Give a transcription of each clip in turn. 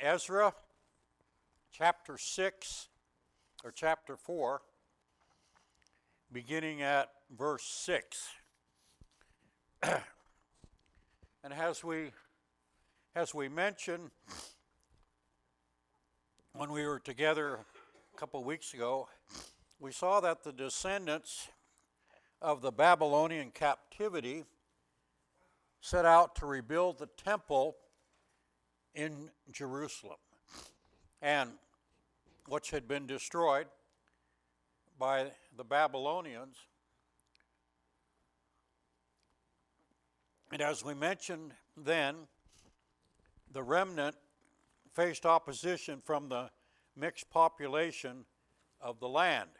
Ezra chapter 6 or chapter 4, beginning at verse 6. And as we mentioned when we were together a couple of weeks ago, we saw that the descendants of the Babylonian captivity set out to rebuild the temple in Jerusalem, and which had been destroyed by the Babylonians. And as we mentioned then, the remnant faced opposition from the mixed population of the land.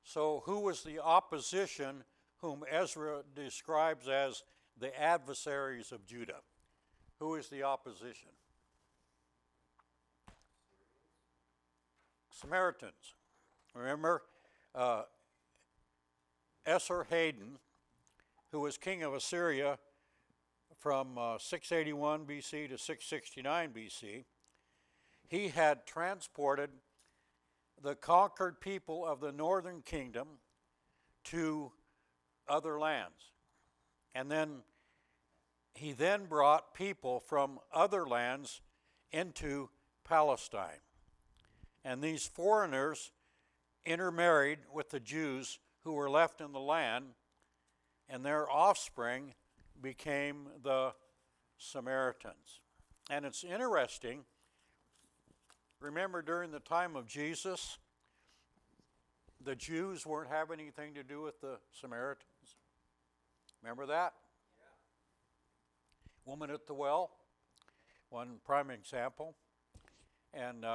So who was the opposition whom Ezra describes as the adversaries of Judah? Who is the opposition? Samaritans. Remember, Esarhaddon, who was king of Assyria from 681 BC to 669 BC, he had transported the conquered people of the northern kingdom to other lands. And then he then brought people from other lands into Palestine. And these foreigners intermarried with the Jews who were left in the land, and their offspring became the Samaritans. And it's interesting, remember during the time of Jesus, the Jews weren't having anything to do with the Samaritans. Remember that? Woman at the well, one prime example. And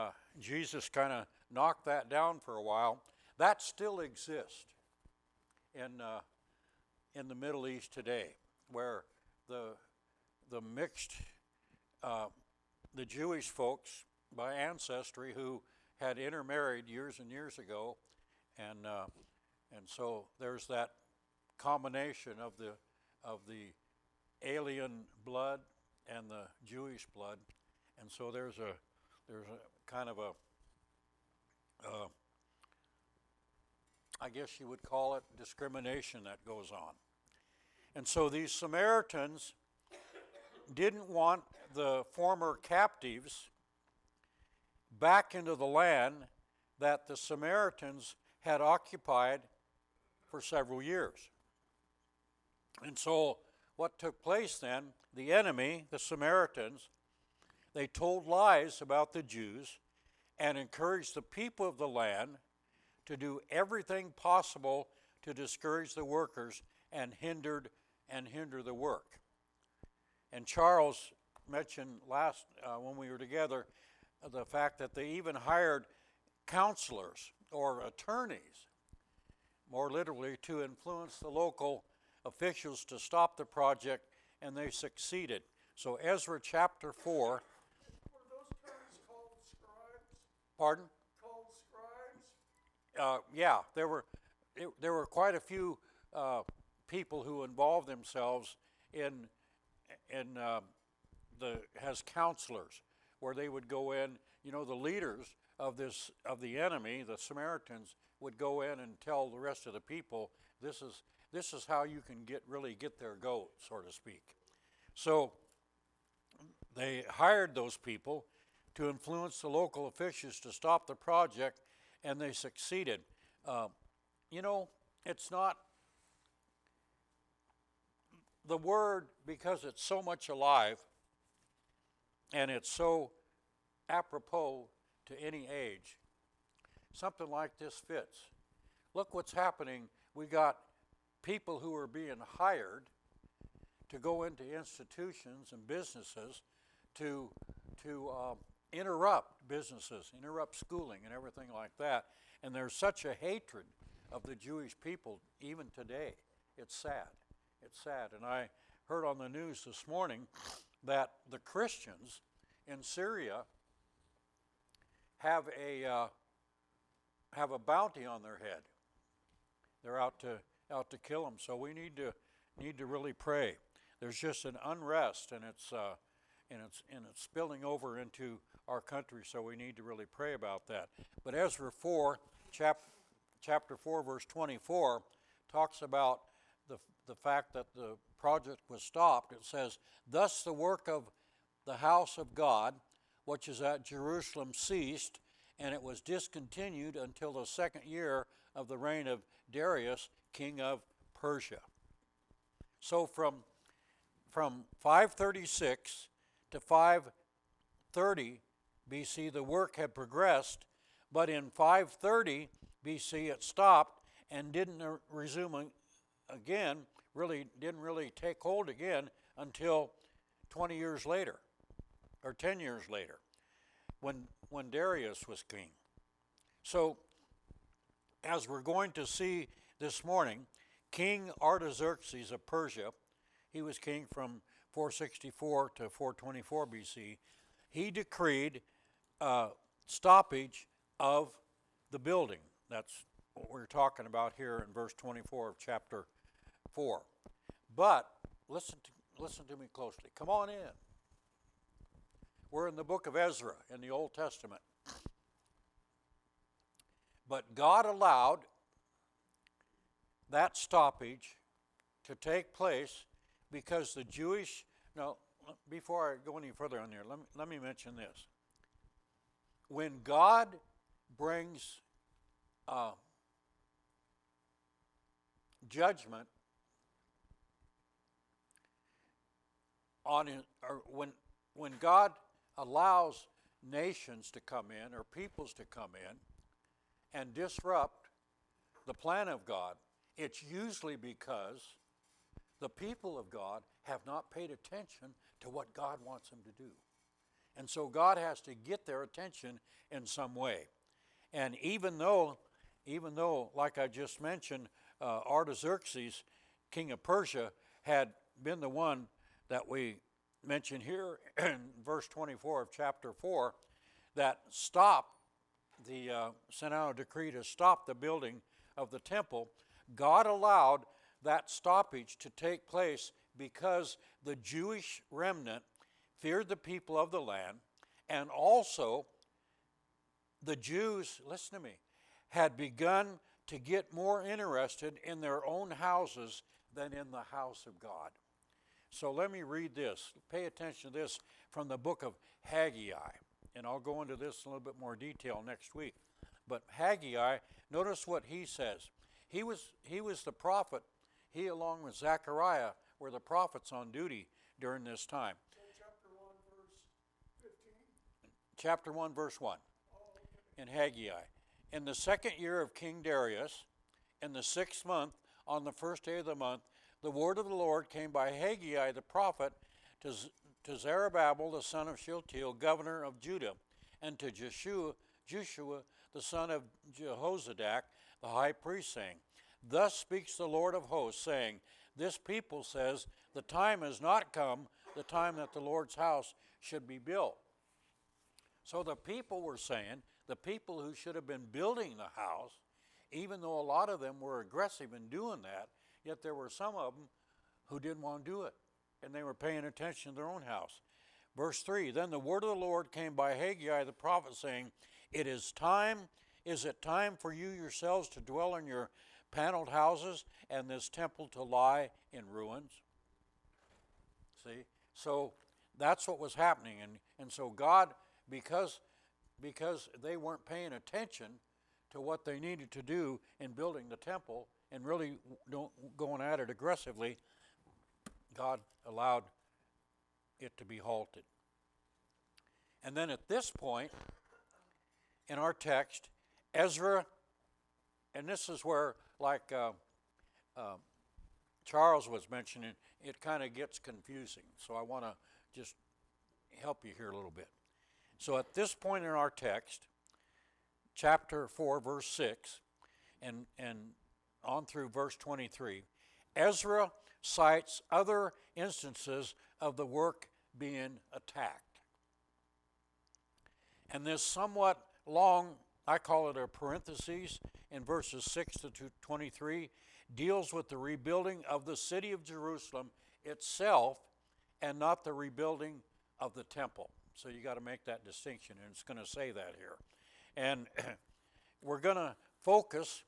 Jesus kind of knocked that down for a while. That still exists in the Middle East today, where the mixed, the Jewish folks by ancestry who had intermarried years and years ago, and so there's that combination of the alien blood and the Jewish blood, and so there's a kind of I guess you would call it discrimination that goes on. And so these Samaritans didn't want the former captives back into the land that the Samaritans had occupied for several years. And so what took place then, the enemy, the Samaritans, they told lies about the Jews and encouraged the people of the land to do everything possible to discourage the workers and hinder the work. And Charles mentioned last when we were together the fact that they even hired counselors or attorneys, more literally, to influence the local officials to stop the project, and they succeeded. So Ezra chapter 4. Were those terms called scribes? Pardon? Called scribes? Yeah, there were quite a few people who involved themselves in as counselors, where they would go in. You know, the leaders of the enemy, the Samaritans, would go in and tell the rest of the people, this is how you can really get their goat, so to speak. So they hired those people to influence the local officials to stop the project, and they succeeded. It's not the word, because it's so much alive and it's so apropos to any age. Something like this fits. Look what's happening. We got people who are being hired to go into institutions and businesses to interrupt businesses, interrupt schooling and everything like that. And there's such a hatred of the Jewish people even today. It's sad. It's sad. And I heard on the news this morning that the Christians in Syria have a bounty on their head. They're out to kill them. So we need to really pray. There's just an unrest, and it's spilling over into our country, so we need to really pray about that. But Ezra 4, chapter 4, verse 24, talks about the fact that the project was stopped. It says, "Thus the work of the house of God, which is at Jerusalem, ceased, and it was discontinued until the second year of the reign of Darius, king of Persia." So from 536 to 530 BC, the work had progressed, but in 530 BC it stopped and didn't resume again, didn't really take hold again until 20 years later, or 10 years later, when Darius was king. So, as we're going to see this morning, King Artaxerxes of Persia, he was king from 464 to 424 BC, he decreed stoppage of the building. That's what we're talking about here in verse 24 of chapter 4. But listen to me closely. Come on in. We're in the book of Ezra in the Old Testament. But God allowed that stoppage to take place because the Jewish... Now, before I go any further on there, let me mention this. When God brings judgment on it, or when God allows nations to come in or peoples to come in and disrupt the plan of God, it's usually because the people of God have not paid attention to what God wants them to do. And so God has to get their attention in some way. And even though, like I just mentioned, Artaxerxes, king of Persia, had been the one that we mentioned here in verse 24 of chapter 4, that sent out a decree to stop the building of the temple, God allowed that stoppage to take place because the Jewish remnant feared the people of the land, and also the Jews, listen to me, had begun to get more interested in their own houses than in the house of God. So let me read this. Pay attention to this from the book of Haggai, and I'll go into this in a little bit more detail next week. But Haggai, notice what he says. He was the prophet. He, along with Zechariah, were the prophets on duty during this time. Chapter 1, verse 15? Chapter 1, verse 1 in Haggai. In the second year of King Darius, in the 6th month, on the first day of the month, the word of the Lord came by Haggai the prophet to Zerubbabel the son of Shealtiel, governor of Judah, and to Joshua the son of Jehozadak, the high priest, saying, "Thus speaks the Lord of hosts, saying, this people says, the time has not come, the time that the Lord's house should be built." So the people were saying, the people who should have been building the house, even though a lot of them were aggressive in doing that, yet there were some of them who didn't want to do it, and they were paying attention to their own house. Verse 3, "Then the word of the Lord came by Haggai the prophet, saying, is it time for you yourselves to dwell in your paneled houses, and this temple to lie in ruins?" See? So that's what was happening. And so God, because they weren't paying attention to what they needed to do in building the temple and really going at it aggressively, God allowed it to be halted. And then at this point in our text, Ezra, and this is where, like Charles was mentioning, it kind of gets confusing. So I want to just help you here a little bit. So at this point in our text, chapter 4, verse 6, and on through verse 23, Ezra cites other instances of the work being attacked. And this somewhat long, I call it a parenthesis, in verses 6 to 23, deals with the rebuilding of the city of Jerusalem itself and not the rebuilding of the temple. So you got to make that distinction, and it's going to say that here. And we're going to focus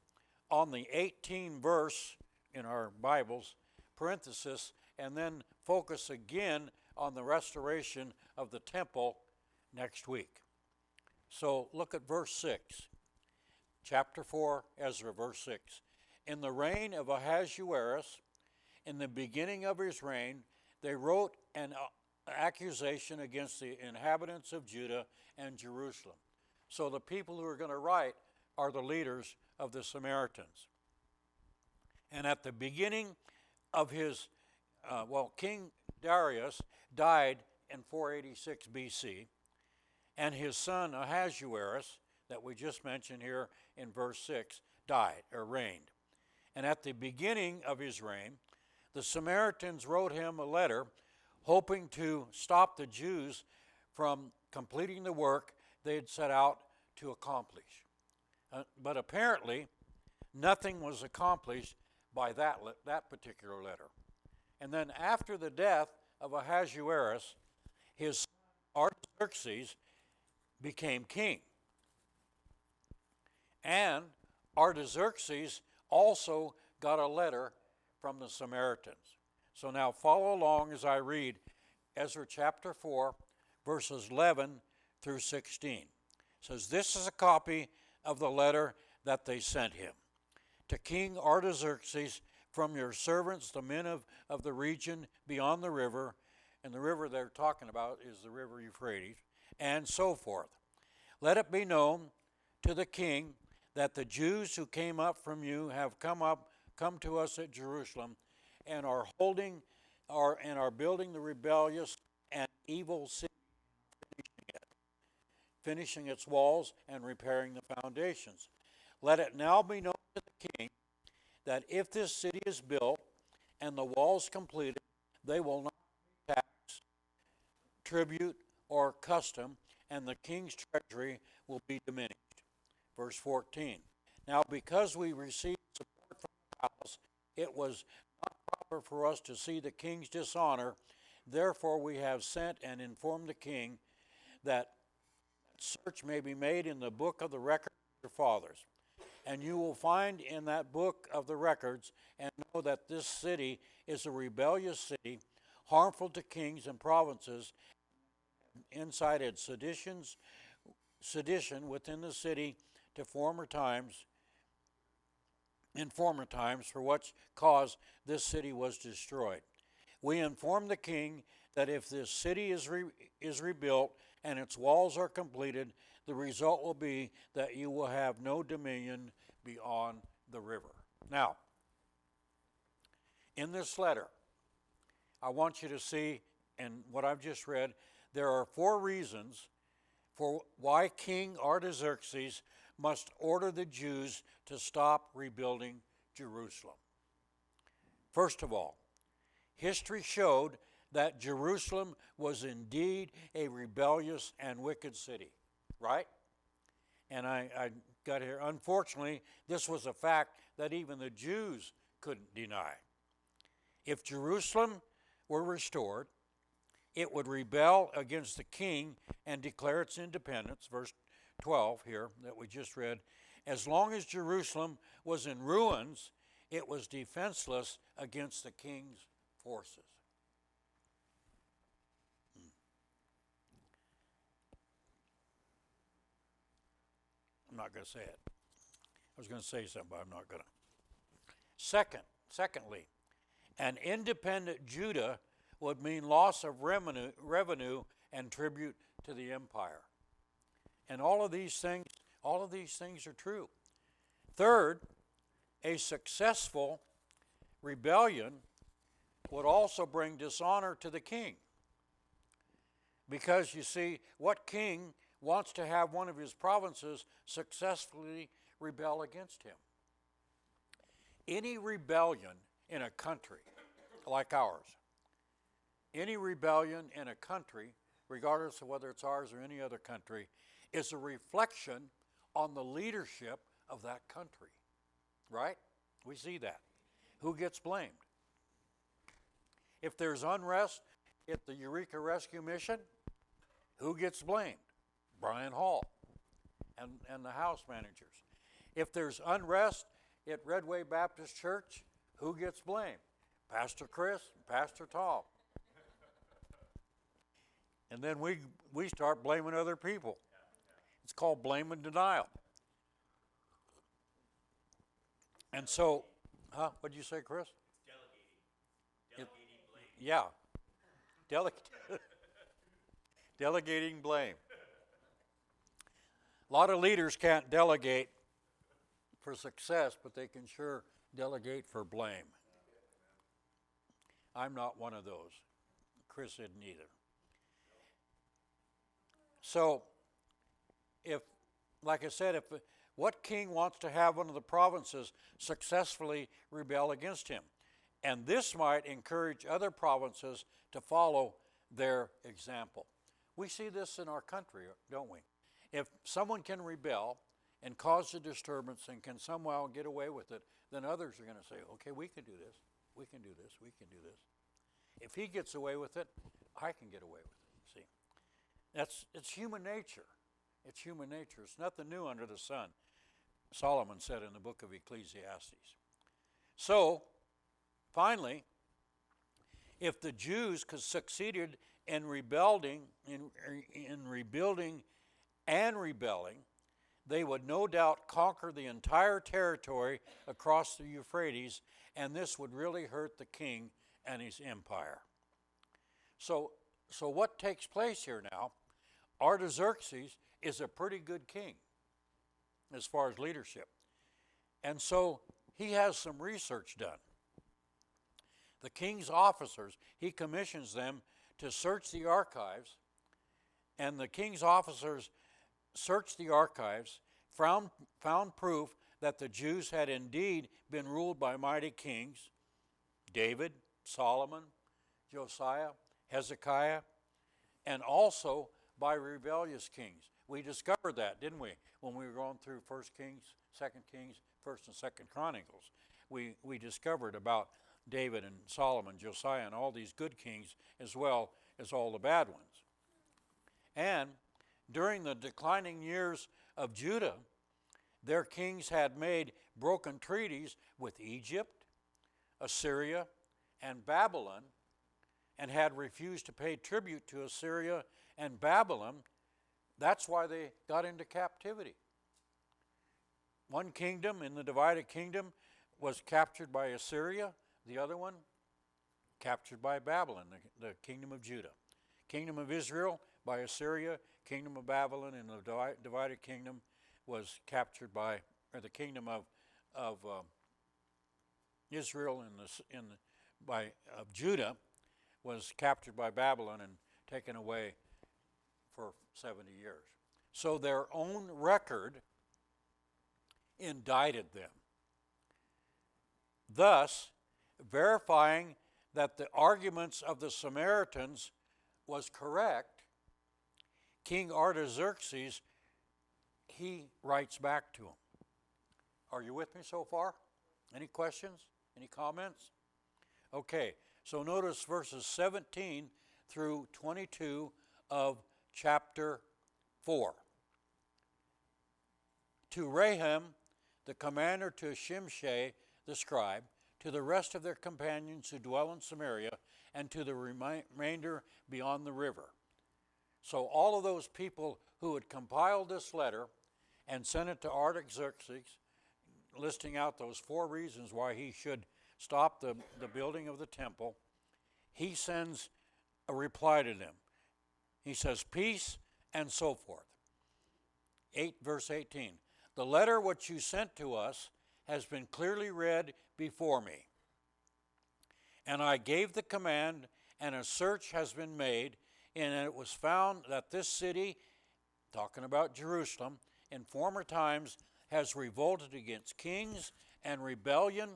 on the 18 verse in our Bibles, parenthesis, and then focus again on the restoration of the temple next week. So look at verse 6, chapter 4, Ezra, verse 6. In the reign of Ahasuerus, in the beginning of his reign, they wrote an accusation against the inhabitants of Judah and Jerusalem. So the people who are going to write are the leaders of the Samaritans. And at the beginning of his, King Darius died in 486 BC, and his son Ahasuerus, that we just mentioned here in verse 6, died or reigned. And at the beginning of his reign, the Samaritans wrote him a letter hoping to stop the Jews from completing the work they had set out to accomplish. But apparently, nothing was accomplished by that particular letter. And then after the death of Ahasuerus, his son Artaxerxes became king. And Artaxerxes also got a letter from the Samaritans. So now follow along as I read Ezra chapter 4, verses 11 through 16. It says, "This is a copy of the letter that they sent him. To King Artaxerxes, from your servants, the men of the region beyond the river," and the river they're talking about is the river Euphrates, "and so forth. Let it be known to the king that the Jews who came up from you have come to us at Jerusalem, and are building the rebellious and evil city, finishing its walls and repairing the foundations. Let it now be known to the king that if this city is built and the walls completed, they will not pay tax, tribute, or custom, and the king's treasury will be diminished." Verse 14. "Now because we received support from the house, it was not proper for us to see the king's dishonor. Therefore we have sent and informed the king that search may be made in the book of the records of your fathers. And you will find in that book of the records and know that this city is a rebellious city, harmful to kings and provinces, incited sedition within the city in former times, for which cause this city was destroyed. We inform the king that if this city is rebuilt and its walls are completed, the result will be that you will have no dominion beyond the river." Now, in this letter, I want you to see, in what I've just read, there are 4 reasons for why King Artaxerxes must order the Jews to stop rebuilding Jerusalem. First of all, history showed that Jerusalem was indeed a rebellious and wicked city, right? And I got here, unfortunately, this was a fact that even the Jews couldn't deny. If Jerusalem were restored, it would rebel against the king and declare its independence, verse 12 here that we just read. As long as Jerusalem was in ruins, it was defenseless against the king's forces. I'm not going to say it. I was going to say something, but I'm not going to. Secondly, an independent Judah would mean loss of revenue and tribute to the empire. And all of these things are true. Third, a successful rebellion would also bring dishonor to the king. Because you see, what king wants to have one of his provinces successfully rebel against him? Any rebellion in a country like ours, any rebellion in a country, regardless of whether it's ours or any other country, is a reflection on the leadership of that country, right? We see that. Who gets blamed? If there's unrest at the Eureka Rescue Mission, Who gets blamed? Brian Hall and the house managers. If there's unrest at Redway Baptist Church, who gets blamed? Pastor Chris and Pastor Tom. And then we start blaming other people. It's called blame and denial. And so, what did you say, Chris? Delegating blame. Yeah. Delegating blame. A lot of leaders can't delegate for success, but they can sure delegate for blame. I'm not one of those. Chris isn't either. So, like I said, what king wants to have one of the provinces successfully rebel against him? And this might encourage other provinces to follow their example. We see this in our country, don't we? If someone can rebel and cause a disturbance and can somehow get away with it, then others are going to say, okay, we can do this, we can do this, we can do this. If he gets away with it, I can get away with it, see? It's human nature. It's human nature. It's nothing new under the sun, Solomon said in the book of Ecclesiastes. So, finally, if the Jews succeeded in rebuilding and rebelling, they would no doubt conquer the entire territory across the Euphrates, and this would really hurt the king and his empire. So what takes place here now? Artaxerxes is a pretty good king as far as leadership. And so he has some research done. The king's officers, he commissions them to search the archives, and the king's officers searched the archives, found proof that the Jews had indeed been ruled by mighty kings, David, Solomon, Josiah, Hezekiah, and also by rebellious kings. We discovered that, didn't we, when we were going through 1 Kings, 2 Kings, 1st and 2nd Chronicles. We discovered about David and Solomon, Josiah, and all these good kings, as well as all the bad ones. And during the declining years of Judah, their kings had made broken treaties with Egypt, Assyria, and Babylon, and had refused to pay tribute to Assyria and Babylon. That's why they got into captivity. One kingdom in the divided kingdom was captured by Assyria, the other one captured by Babylon, the kingdom of Judah. Kingdom of Israel by Assyria, kingdom of Babylon, and the divided kingdom was captured by, or the kingdom of Israel of Judah was captured by Babylon and taken away for 70 years. So their own record indicted them, thus verifying that the arguments of the Samaritans was correct. King Artaxerxes, he writes back to him. Are you with me so far? Any questions? Any comments? Okay, so notice verses 17 through 22 of chapter 4. To Raham, the commander, to Shimshai, the scribe, to the rest of their companions who dwell in Samaria, and to the remainder beyond the river. So all of those people who had compiled this letter and sent it to Artaxerxes, listing out those 4 reasons why he should stop the building of the temple, he sends a reply to them. He says, peace and so forth. Verse 18. The letter which you sent to us has been clearly read before me. And I gave the command, and a search has been made, and it was found that this city, talking about Jerusalem, in former times has revolted against kings, and rebellion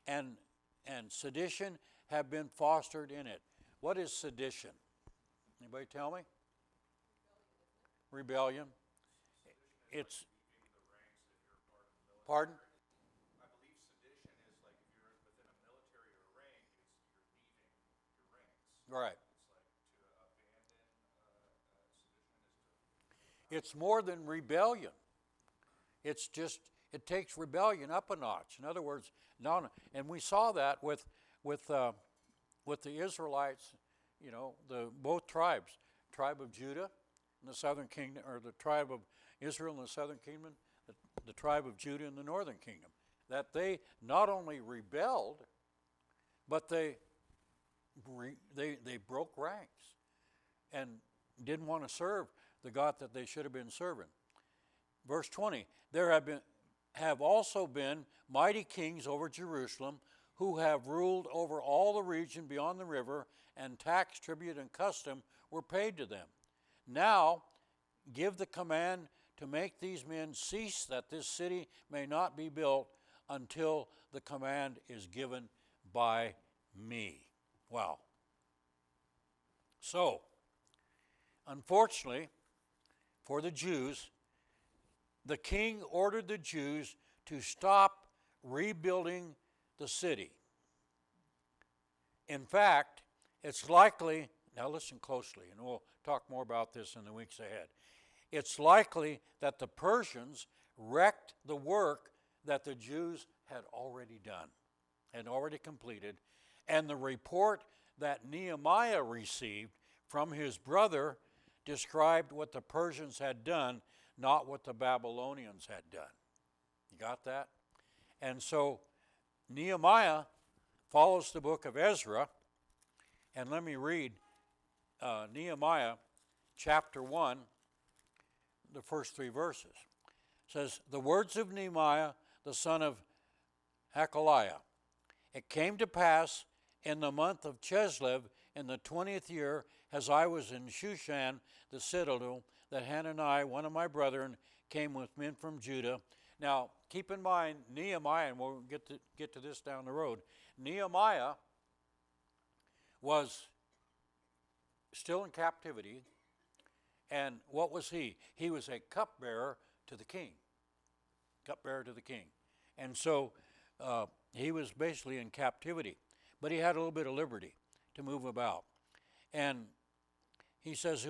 and sedition have been fostered in it. What is sedition? Anybody tell me? Rebellion. It's pardon? I believe sedition is like if you're within a military or rank, you're leaving your ranks. Right. It's like to abandon It's more than rebellion. It's just, it takes rebellion up a notch. In other words, no, and we saw that with the Israelites, you know, the both tribes, tribe of Judah in the southern kingdom, or the tribe of Israel in the southern kingdom, the tribe of Judah in the northern kingdom, that they not only rebelled, but they broke ranks and didn't want to serve the God that they should have been serving. Verse 20, there have also been mighty kings over Jerusalem who have ruled over all the region beyond the river, and tax, tribute, and custom were paid to them. Now give the command to make these men cease, that this city may not be built until the command is given by me. Wow. So, unfortunately for the Jews, the king ordered the Jews to stop rebuilding the city. In fact, it's likely, now listen closely, and we'll talk more about this in the weeks ahead. It's likely that the Persians wrecked the work that the Jews had already done, had already completed, and the report that Nehemiah received from his brother described what the Persians had done, not what the Babylonians had done. You got that? And so Nehemiah follows the book of Ezra, and let me read Nehemiah chapter 1, the first 3 verses. It says, the words of Nehemiah, the son of Hakaliah. It came to pass in the month of Chislev, in the 20th year, as I was in Shushan, the citadel, that Hanani, one of my brethren, came with men from Judah. Now, keep in mind, Nehemiah, and we'll get to this down the road, Nehemiah was still in captivity, and what was he? He was a cupbearer to the king. Cupbearer to the king. And so he was basically in captivity, but he had a little bit of liberty to move about. And he says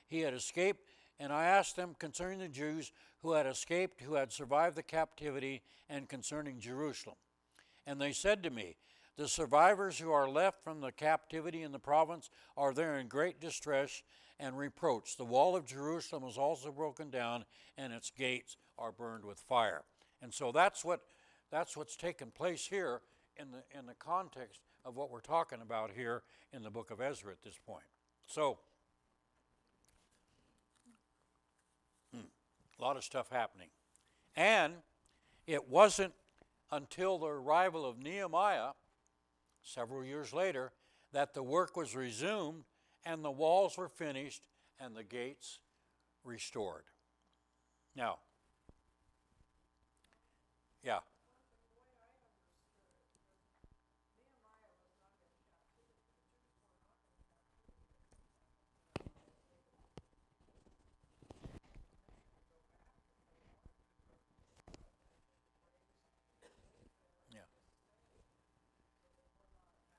he had escaped, and I asked them concerning the Jews who had escaped, who had survived the captivity, and concerning Jerusalem. And they said to me, the survivors who are left from the captivity in the province are there in great distress and reproach. The wall of Jerusalem is also broken down, and its gates are burned with fire. And so that's what's taken place here in the context of what we're talking about here in the book of Ezra at this point. So, a lot of stuff happening. And it wasn't until the arrival of Nehemiah, several years later, that the work was resumed and the walls were finished and the gates restored. Now, yeah. Yeah.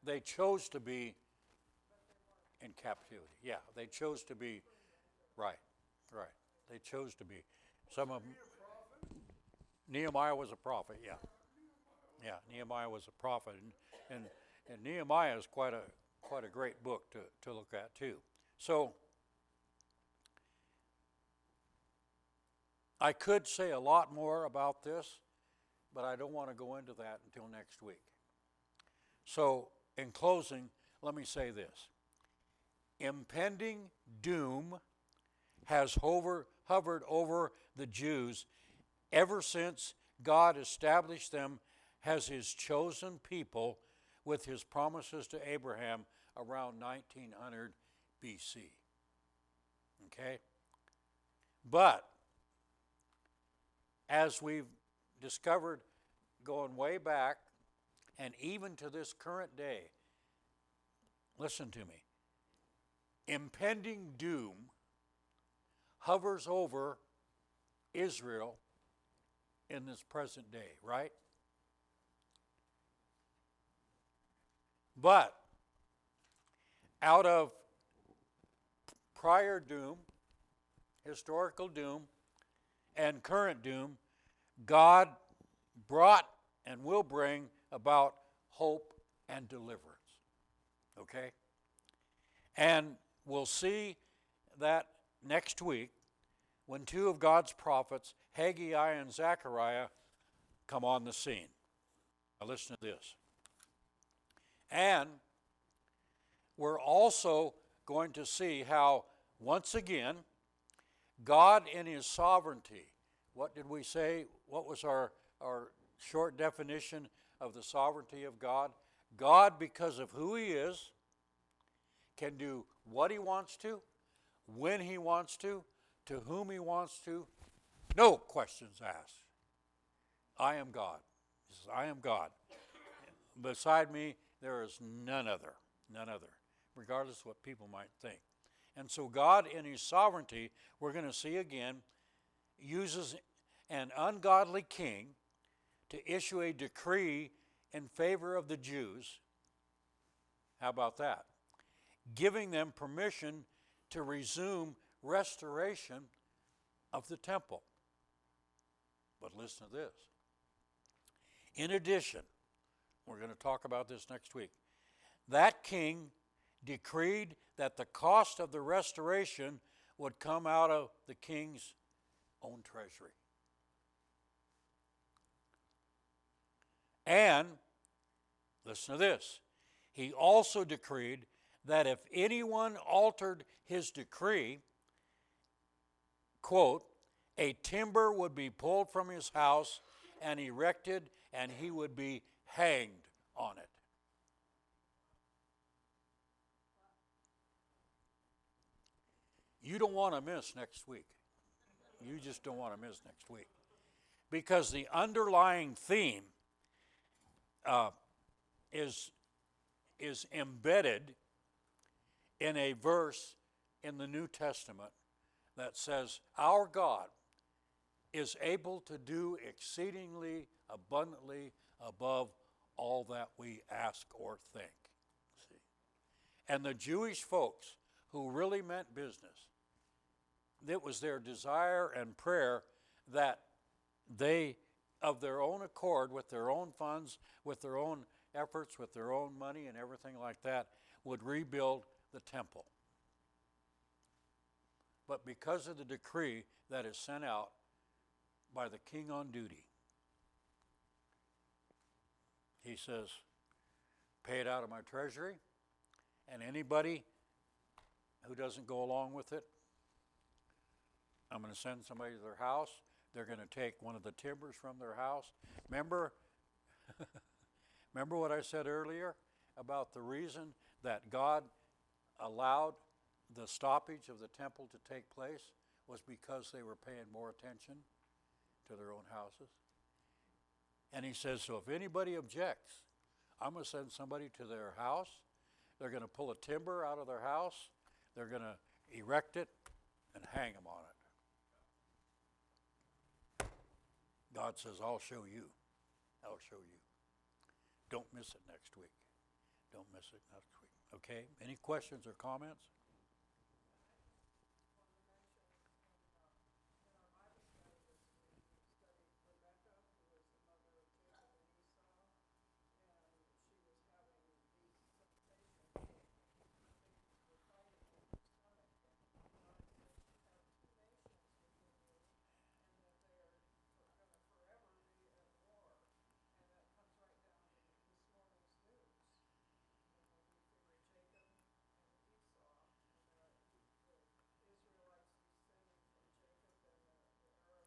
They chose to be in captivity. Yeah, they chose to be, right. They chose to be. Some of them, Nehemiah was a prophet, yeah. Yeah, Nehemiah was a prophet, and Nehemiah is quite a great book to look at too. So I could say a lot more about this, but I don't want to go into that until next week. So in closing, let me say this. Impending doom has hovered over the Jews ever since God established them as his chosen people with his promises to Abraham around 1900 BC. Okay? But as we've discovered going way back and even to this current day, listen to me, impending doom hovers over Israel in this present day, right? But out of prior doom historical doom, and current doom, God brought and will bring about hope and deliverance. Okay? And we'll see that next week when two of God's prophets, Haggai and Zechariah, come on the scene. Now listen to this. And we're also going to see how, once again, God in His sovereignty, what did we say? What was our short definition of the sovereignty of God? God, because of who He is, can do what He wants to, when He wants to whom He wants to. No questions asked. I am God. He says, I am God. Beside me, there is none other, regardless of what people might think. And so God, in His sovereignty, we're going to see again, uses an ungodly king to issue a decree in favor of the Jews. How about that? Giving them permission to resume restoration of the temple. But listen to this. In addition, we're going to talk about this next week, that king decreed that the cost of the restoration would come out of the king's own treasury. And, listen to this, he also decreed that if anyone altered his decree, quote, a timber would be pulled from his house and erected, and he would be hanged on it. You don't want to miss next week. You just don't want to miss next week. Because the underlying theme is embedded in a verse in the New Testament that says, our God is able to do exceedingly abundantly above all that we ask or think. See? And the Jewish folks who really meant business, it was their desire and prayer that they, of their own accord, with their own funds, with their own efforts, with their own money and everything like that, would rebuild the temple. But because of the decree that is sent out by the king on duty, he says, pay it out of my treasury, and anybody who doesn't go along with it, I'm going to send somebody to their house. They're going to take one of the timbers from their house. Remember what I said earlier about the reason that God allowed the stoppage of the temple to take place was because they were paying more attention to their own houses. And he says, so if anybody objects, I'm going to send somebody to their house. They're going to pull a timber out of their house. They're going to erect it and hang them on it. God says, I'll show you. I'll show you. Don't miss it next week. Don't miss it next week. Okay? Any questions or comments?